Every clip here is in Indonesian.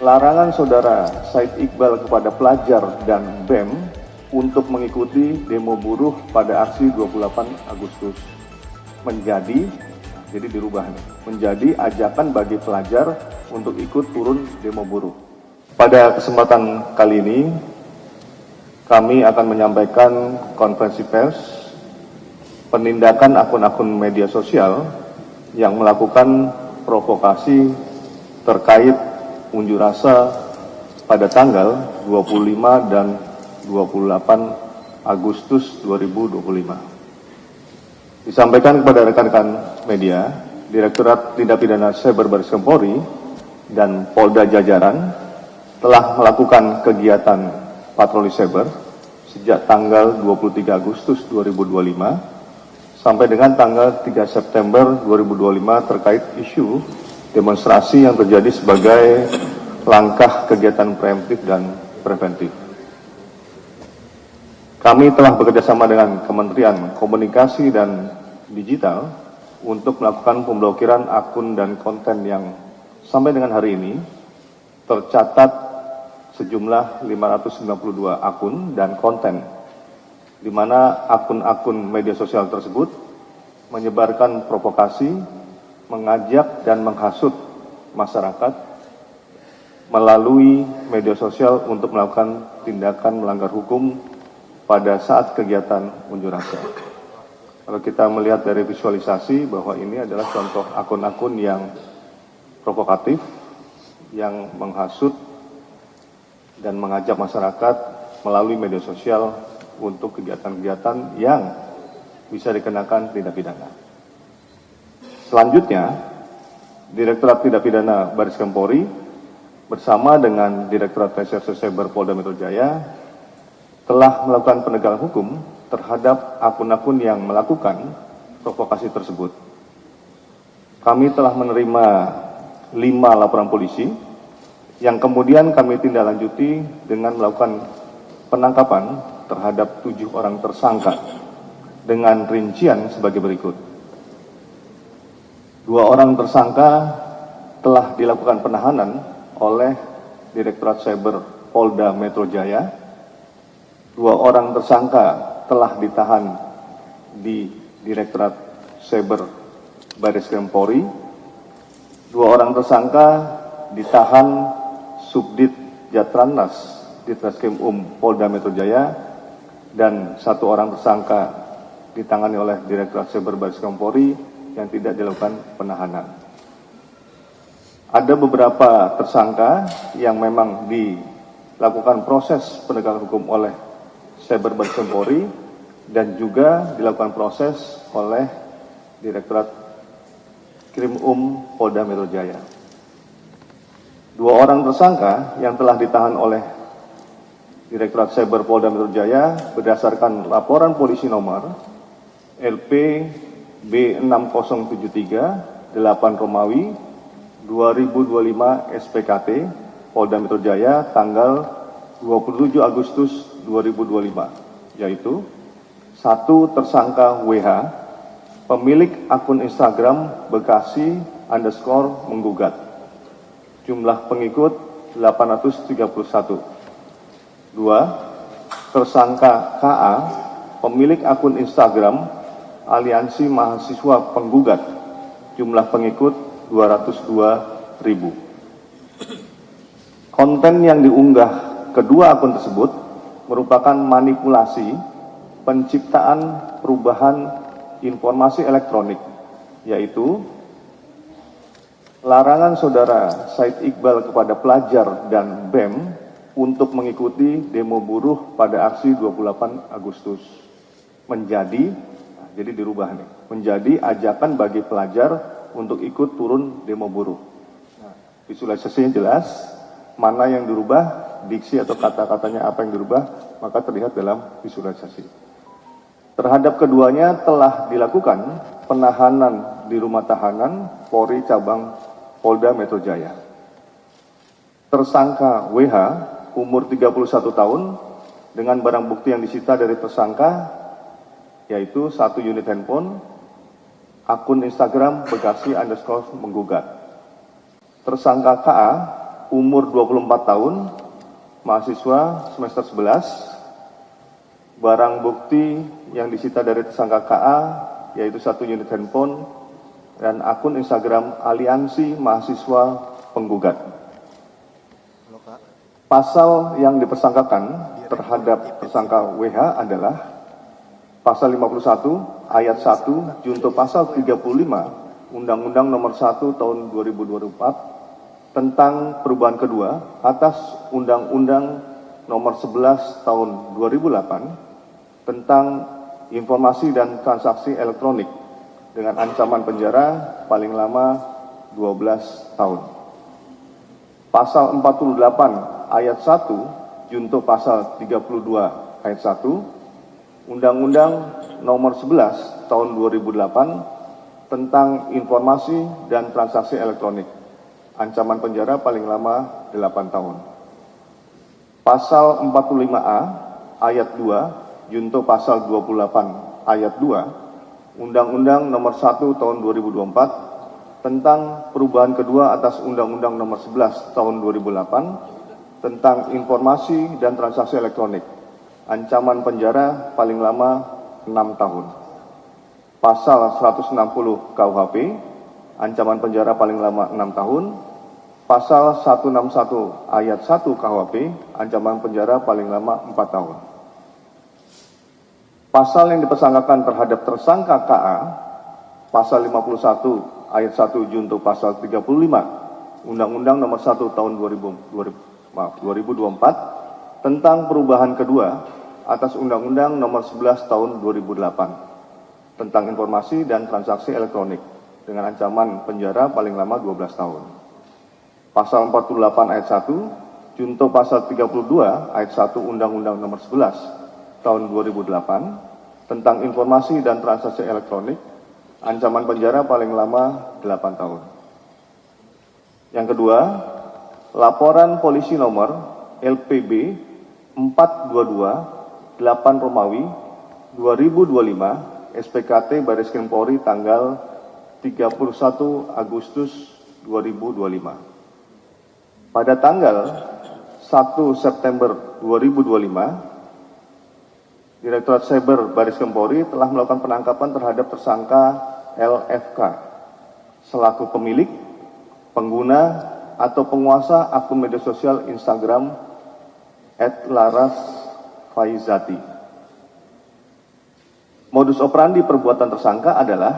Larangan saudara Said Iqbal kepada pelajar dan BEM untuk mengikuti demo buruh pada aksi 28 Agustus menjadi, jadi dirubah nih, menjadi ajakan bagi pelajar untuk ikut turun demo buruh. Pada kesempatan kali ini, kami akan menyampaikan konferensi pers penindakan akun-akun media sosial yang melakukan provokasi terkait unjuk rasa pada tanggal 25 dan 28 Agustus 2025. Disampaikan kepada rekan-rekan media, Direktorat Tindak Pidana Cyber Baris Krim Polri dan Polda Jajaran telah melakukan kegiatan patroli cyber sejak tanggal 23 Agustus 2025 sampai dengan tanggal 3 September 2025 terkait isu demonstrasi yang terjadi sebagai langkah kegiatan preemptif dan preventif. Kami telah bekerjasama dengan Kementerian Komunikasi dan Digital untuk melakukan pemblokiran akun dan konten yang sampai dengan hari ini tercatat sejumlah 592 akun dan konten, di mana akun-akun media sosial tersebut menyebarkan provokasi, mengajak dan menghasut masyarakat melalui media sosial untuk melakukan tindakan melanggar hukum pada saat kegiatan unjuk rasa. Kalau kita melihat dari visualisasi bahwa ini adalah contoh akun-akun yang provokatif, yang menghasut dan mengajak masyarakat melalui media sosial untuk kegiatan-kegiatan yang bisa dikenakan tindak pidana. Selanjutnya, Direktorat Tindak Pidana Baris Krim Polri bersama dengan Direktorat Reserse Cyber Polda Metro Jaya telah melakukan penegakan hukum terhadap akun-akun yang melakukan provokasi tersebut. Kami telah menerima 5 laporan polisi yang kemudian kami tindak lanjuti dengan melakukan penangkapan terhadap 7 orang tersangka dengan rincian sebagai berikut. 2 orang tersangka telah dilakukan penahanan oleh Direktorat Cyber Polda Metro Jaya. 2 orang tersangka telah ditahan di Direktorat Cyber Baris Krim Polri. 2 orang tersangka ditahan Subdit Jatranras Ditreskrim Polda Metro Jaya, dan 1 orang tersangka ditangani oleh Direktorat Cyber Baris Krim Polri yang tidak dilakukan penahanan. Ada beberapa tersangka yang memang dilakukan proses penegakan hukum oleh Cyber Baris Krim Polri dan juga dilakukan proses oleh Direktorat Krim Polda Metro Jaya. 2 orang tersangka yang telah ditahan oleh Direktorat Cyber Polda Metro Jaya berdasarkan laporan polisi nomor LP B6073 8 Romawi 2025 SPKT Polda Metro Jaya tanggal 27 Agustus 2025, yaitu 1 tersangka WH, pemilik akun Instagram Bekasi _ menggugat, jumlah pengikut 831. 2 tersangka KA, pemilik akun Instagram Aliansi Mahasiswa Penggugat, jumlah pengikut 202.000. Konten yang diunggah kedua akun tersebut merupakan manipulasi penciptaan perubahan informasi elektronik, yaitu larangan saudara Said Iqbal kepada pelajar dan BEM untuk mengikuti demo buruh pada aksi 28 Agustus menjadi, jadi dirubah nih, menjadi ajakan bagi pelajar untuk ikut turun demo buruh. Visualisasinya jelas, mana yang dirubah, diksi atau kata-katanya apa yang dirubah, maka terlihat dalam visualisasi. Terhadap keduanya telah dilakukan penahanan di rumah tahanan Polri Cabang Polda Metro Jaya. Tersangka WH, umur 31 tahun, dengan barang bukti yang disita dari tersangka yaitu 1 unit handphone, akun Instagram Bekasi _ menggugat. Tersangka KA, umur 24 tahun, mahasiswa semester 11. Barang bukti yang disita dari tersangka KA yaitu 1 unit handphone dan akun Instagram Aliansi Mahasiswa Penggugat. Pasal yang dipersangkakan terhadap tersangka WH adalah pasal 51 ayat 1 junto pasal 35 Undang-Undang Nomor 1 Tahun 2024 tentang perubahan kedua atas Undang-Undang Nomor 11 Tahun 2008 tentang informasi dan transaksi elektronik dengan ancaman penjara paling lama 12 tahun. Pasal 48 ayat 1 junto pasal 32 ayat 1 Undang-Undang Nomor 11 Tahun 2008 tentang informasi dan transaksi elektronik. Ancaman penjara paling lama 8 tahun. Pasal 45A ayat 2 junto pasal 28 ayat 2 Undang-Undang Nomor 1 Tahun 2024 tentang perubahan kedua atas Undang-Undang Nomor 11 Tahun 2008 tentang informasi dan transaksi elektronik. Ancaman penjara paling lama 6 tahun. Pasal 160 KUHP, ancaman penjara paling lama 6 tahun. Pasal 161 ayat 1 KUHP, ancaman penjara paling lama 4 tahun. Pasal yang dipersangkakan terhadap tersangka KA, pasal 51 ayat 1 junto pasal 35 Undang-Undang Nomor 1 Tahun 2024 tentang perubahan kedua atas Undang-Undang Nomor 11 Tahun 2008 tentang informasi dan transaksi elektronik dengan ancaman penjara paling lama 12 tahun. Pasal 48 ayat 1 junto pasal 32 ayat 1 Undang-Undang Nomor 11 Tahun 2008 tentang informasi dan transaksi elektronik, ancaman penjara paling lama 8 tahun. Yang kedua, laporan polisi nomor LPB 422 8 Romawi 2025 SPKT Baris Krim Polri tanggal 31 Agustus 2025. Pada tanggal 1 September 2025, Direktorat Cyber Baris Krim Polri telah melakukan penangkapan terhadap tersangka LFK selaku pemilik, pengguna, atau penguasa akun media sosial Instagram @larasfaizati. Modus operandi perbuatan tersangka adalah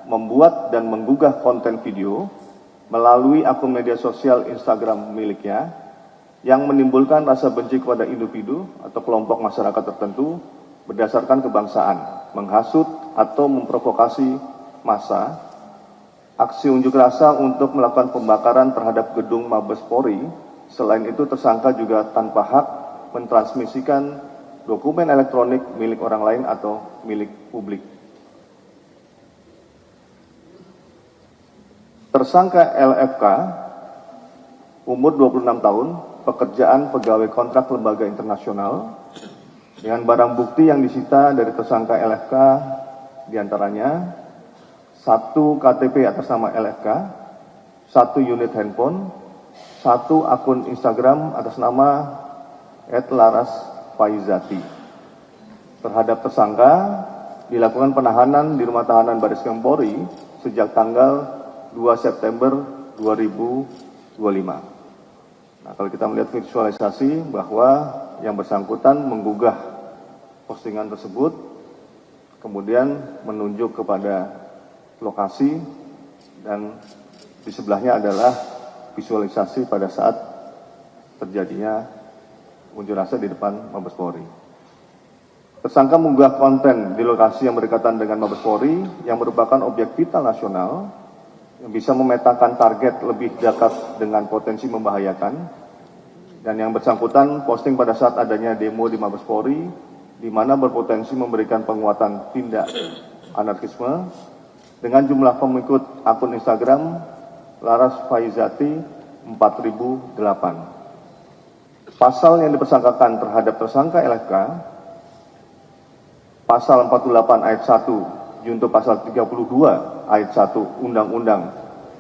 membuat dan menggugah konten video melalui akun media sosial Instagram miliknya yang menimbulkan rasa benci kepada individu atau kelompok masyarakat tertentu berdasarkan kebangsaan, menghasut atau memprovokasi massa, aksi unjuk rasa untuk melakukan pembakaran terhadap gedung Mabes Polri. Selain itu, tersangka juga tanpa hak mentransmisikan dokumen elektronik milik orang lain atau milik publik. Tersangka LFK, umur 26 tahun, pekerjaan pegawai kontrak lembaga internasional, dengan barang bukti yang disita dari tersangka LFK diantaranya 1 KTP atas nama LFK, 1 unit handphone, 1 akun Instagram atas nama @larasfaizati. Terhadap tersangka dilakukan penahanan di rumah tahanan Baris Krim Polri sejak tanggal 2 September 2025. Nah, kalau kita melihat visualisasi bahwa yang bersangkutan menggugah postingan tersebut, kemudian menunjuk kepada lokasi, dan di sebelahnya adalah visualisasi pada saat terjadinya unjuk rasa di depan Mabes Polri. Tersangka mengunggah konten di lokasi yang berdekatan dengan Mabes Polri yang merupakan objek vital nasional yang bisa memetakan target lebih dekat dengan potensi membahayakan, dan yang bersangkutan posting pada saat adanya demo di Mabes Polri di mana berpotensi memberikan penguatan tindak anarkisme dengan jumlah pengikut akun Instagram larasfaizati 4008. Pasal yang dipersangkakan terhadap tersangka LFK, pasal 48 ayat 1 junto pasal 32 ayat 1 Undang-Undang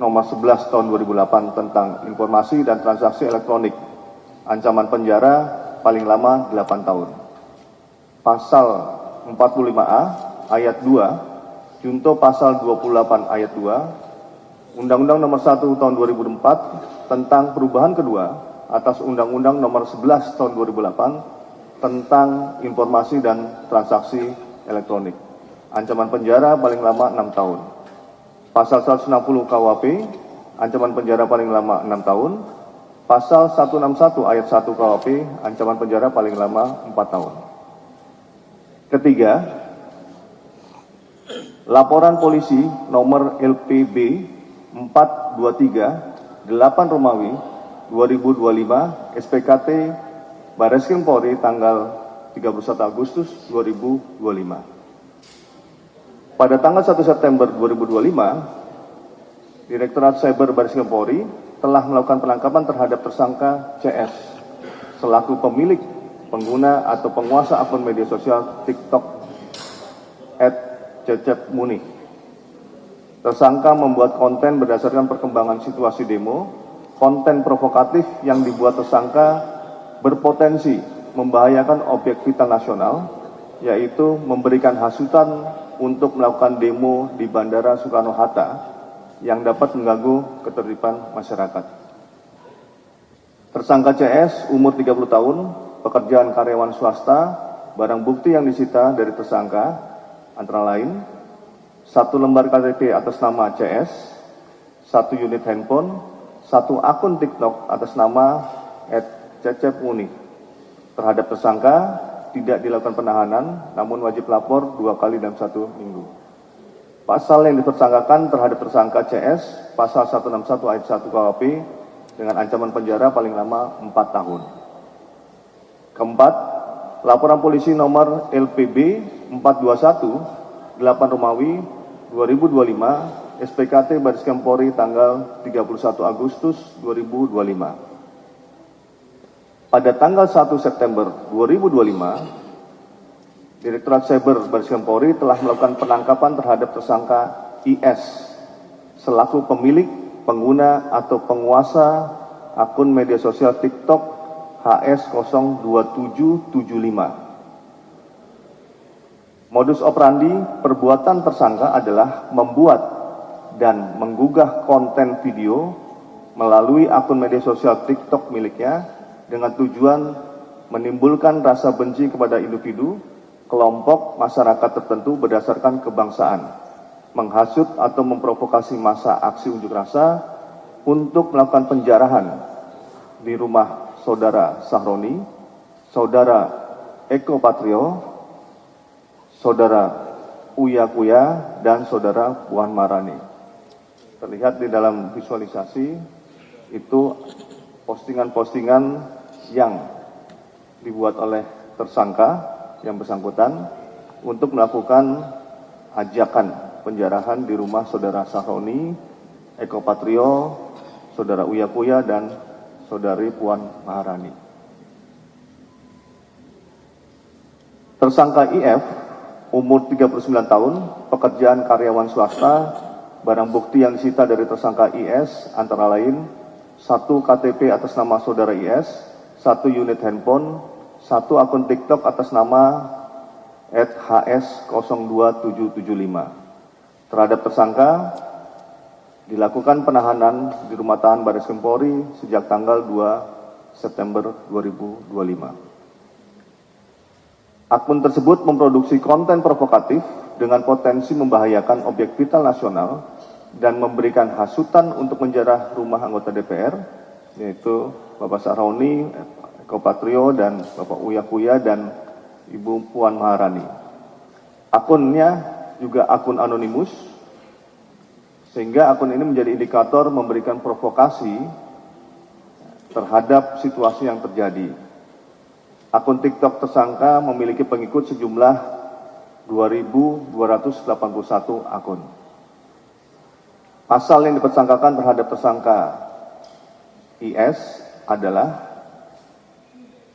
nomor 11 tahun 2008 tentang informasi dan transaksi elektronik, ancaman penjara paling lama 8 tahun. Pasal 45A ayat 2, junto pasal 28 ayat 2, Undang-Undang nomor 1 tahun 2004 tentang perubahan kedua atas Undang-Undang nomor 11 tahun 2008 tentang informasi dan transaksi elektronik. Ancaman penjara paling lama 6 tahun. Pasal 160 KUHP, ancaman penjara paling lama 6 tahun. Pasal 161 ayat 1 KUHP, ancaman penjara paling lama 4 tahun. Ketiga, laporan polisi nomor LPB 423 8 Romawi 2025 SPKT Barreskrim Polri tanggal 31 Agustus 2025. Pada tanggal 1 September 2025, Direktorat Cyber Barreskrim Polri telah melakukan penangkapan terhadap tersangka CS selaku pemilik, pengguna atau penguasa akun media sosial TikTok @cecep_muni. Tersangka membuat konten berdasarkan perkembangan situasi demo. Konten provokatif yang dibuat tersangka berpotensi membahayakan objek vital nasional, yaitu memberikan hasutan untuk melakukan demo di Bandara Soekarno-Hatta yang dapat mengganggu ketertiban masyarakat. Tersangka CS umur 30 tahun, pekerjaan karyawan swasta, barang bukti yang disita dari tersangka antara lain 1 lembar KTP atas nama CS, 1 unit handphone, 1 akun TikTok atas nama @cecep_muni. Terhadap tersangka tidak dilakukan penahanan, namun wajib lapor 2 kali dalam 1 minggu. Pasal yang dipersangkakan terhadap tersangka CS, pasal 161 ayat 1 KUHP dengan ancaman penjara paling lama 4 tahun. Keempat, laporan polisi nomor LPB 421 8 Romawi 2025 SPKT Barreskrim Polri tanggal 31 Agustus 2025. Pada tanggal 1 September 2025, Direktorat Cyber Barreskrim Polri telah melakukan penangkapan terhadap tersangka IS selaku pemilik, pengguna atau penguasa akun media sosial TikTok HS02775. Modus operandi perbuatan tersangka adalah membuat dan menggugah konten video melalui akun media sosial TikTok miliknya dengan tujuan menimbulkan rasa benci kepada individu, kelompok, masyarakat tertentu berdasarkan kebangsaan, menghasut atau memprovokasi massa aksi unjuk rasa untuk melakukan penjarahan di rumah Saudara Sahroni, Saudara Eko Patrio, Saudara Uya Kuya, dan Saudara Puan Maharani. Terlihat di dalam visualisasi itu postingan-postingan yang dibuat oleh tersangka yang bersangkutan untuk melakukan ajakan penjarahan di rumah Saudara Sahroni, Eko Patrio, Saudara Uya Kuya, dan Saudari Puan Maharani. Tersangka IF umur 39 tahun, pekerjaan karyawan swasta, barang bukti yang disita dari tersangka IS antara lain 1 KTP atas nama Saudara IS, 1 unit handphone, 1 akun TikTok atas nama @hs02775. Terhadap tersangka dilakukan penahanan di rumah tahan Barreskrim Polri sejak tanggal 2 September 2025. Akun tersebut memproduksi konten provokatif dengan potensi membahayakan objek vital nasional dan memberikan hasutan untuk menjarah rumah anggota DPR, yaitu Bapak Sahroni, Eko Patrio, dan Bapak Uya Kuya, dan Ibu Puan Maharani. Akunnya juga akun anonimus, sehingga akun ini menjadi indikator memberikan provokasi terhadap situasi yang terjadi. Akun TikTok tersangka memiliki pengikut sejumlah 2.281 akun. Pasal yang dipersangkakan terhadap tersangka IS adalah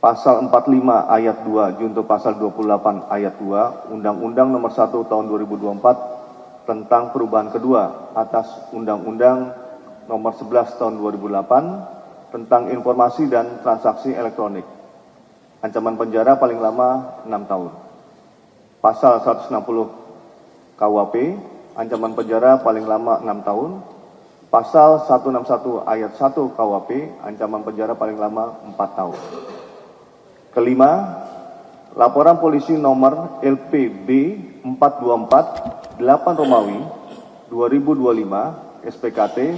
Pasal 45 ayat 2 junto Pasal 28 ayat 2 Undang-Undang nomor 1 tahun 2024 tentang perubahan kedua atas Undang-Undang nomor 11 tahun 2008 tentang informasi dan transaksi elektronik. Ancaman penjara paling lama 6 tahun. Pasal 160 KUHP, ancaman penjara paling lama 6 tahun. Pasal 161 ayat 1 KUHP, ancaman penjara paling lama 4 tahun. Kelima, laporan polisi nomor LPB 424 8 Romawi 2025 SPKT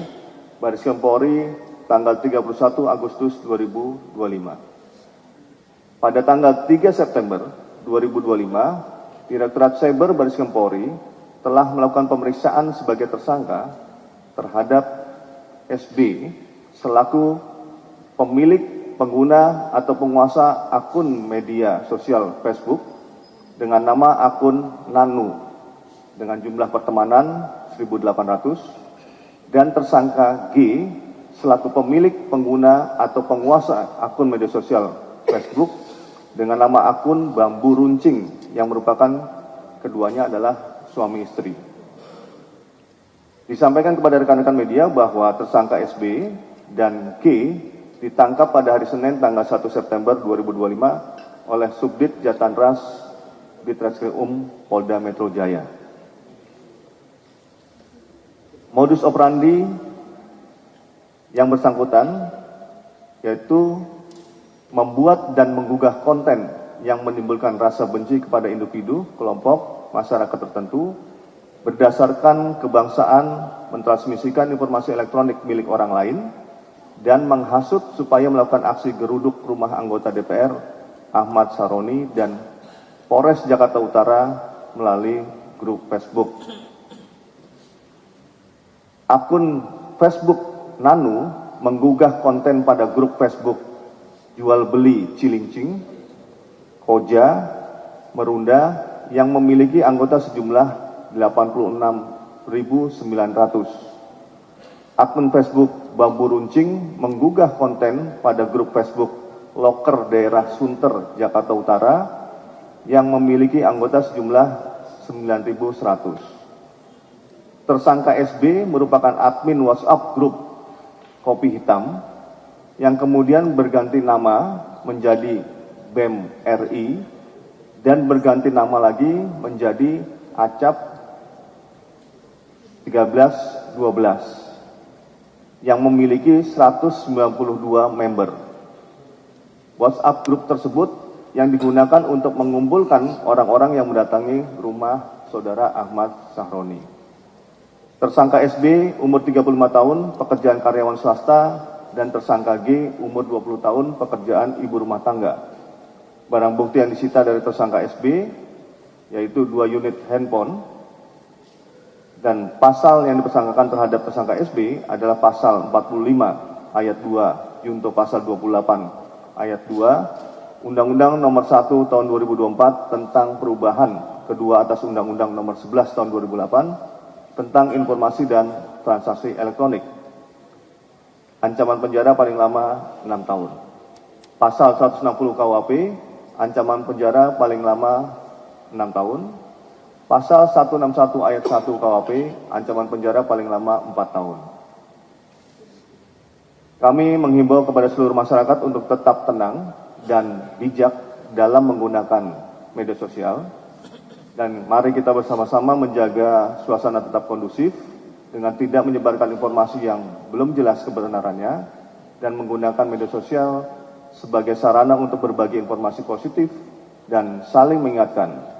Bareskrim Polri tanggal 31 Agustus 2025. Pada tanggal 3 September 2025, Direktorat Cyber Bareskrim Polri telah melakukan pemeriksaan sebagai tersangka terhadap SB selaku pemilik, pengguna atau penguasa akun media sosial Facebook dengan nama akun Nanu dengan jumlah pertemanan 1.800 dan tersangka G selaku pemilik, pengguna atau penguasa akun media sosial Facebook dengan nama akun Bambu Runcing yang merupakan keduanya adalah suami istri. Disampaikan kepada rekan-rekan media bahwa tersangka SB dan G ditangkap pada hari Senin tanggal 1 September 2025 oleh Subdit Jatanras Ditreskrim Polda Metro Jaya. Modus operandi yang bersangkutan yaitu membuat dan menggugah konten yang menimbulkan rasa benci kepada individu, kelompok, masyarakat tertentu berdasarkan kebangsaan, mentransmisikan informasi elektronik milik orang lain, dan menghasut supaya melakukan aksi geruduk rumah anggota DPR Ahmad Sahroni dan Polres Jakarta Utara melalui grup Facebook. Akun Facebook Nanu menggugah konten pada grup Facebook jual beli Cilincing, Koja, Merunda yang memiliki anggota sejumlah 86.900. Akun Facebook Bambu Runcing menggugah konten pada grup Facebook Loker Daerah Sunter, Jakarta Utara yang memiliki anggota sejumlah 9.100. Tersangka SB merupakan admin WhatsApp grup Kopi Hitam yang kemudian berganti nama menjadi BEM RI dan berganti nama lagi menjadi Acap 1312 yang memiliki 192 member. WhatsApp grup tersebut yang digunakan untuk mengumpulkan orang-orang yang mendatangi rumah saudara Ahmad Sahroni. Tersangka SB umur 35 tahun, pekerjaan karyawan swasta, dan tersangka G umur 20 tahun, pekerjaan ibu rumah tangga. Barang bukti yang disita dari tersangka SB yaitu 2 unit handphone, dan pasal yang dipersangkakan terhadap tersangka SB adalah pasal 45 ayat 2 junto pasal 28 ayat 2 Undang-Undang nomor 1 tahun 2024 tentang perubahan kedua atas Undang-Undang nomor 11 tahun 2008 tentang informasi dan transaksi elektronik. Ancaman penjara paling lama 6 tahun. Pasal 160 KUHP, ancaman penjara paling lama 6 tahun. Pasal 161 ayat 1 KUHP, ancaman penjara paling lama 4 tahun. Kami menghimbau kepada seluruh masyarakat untuk tetap tenang dan bijak dalam menggunakan media sosial. Dan mari kita bersama-sama menjaga suasana tetap kondusif dengan tidak menyebarkan informasi yang belum jelas kebenarannya dan menggunakan media sosial sebagai sarana untuk berbagi informasi positif dan saling mengingatkan.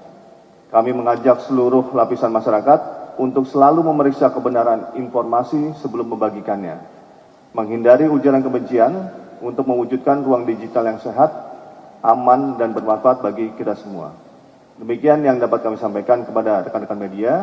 Kami mengajak seluruh lapisan masyarakat untuk selalu memeriksa kebenaran informasi sebelum membagikannya, menghindari ujaran kebencian untuk mewujudkan ruang digital yang sehat, aman, dan bermanfaat bagi kita semua. Demikian yang dapat kami sampaikan kepada rekan-rekan media.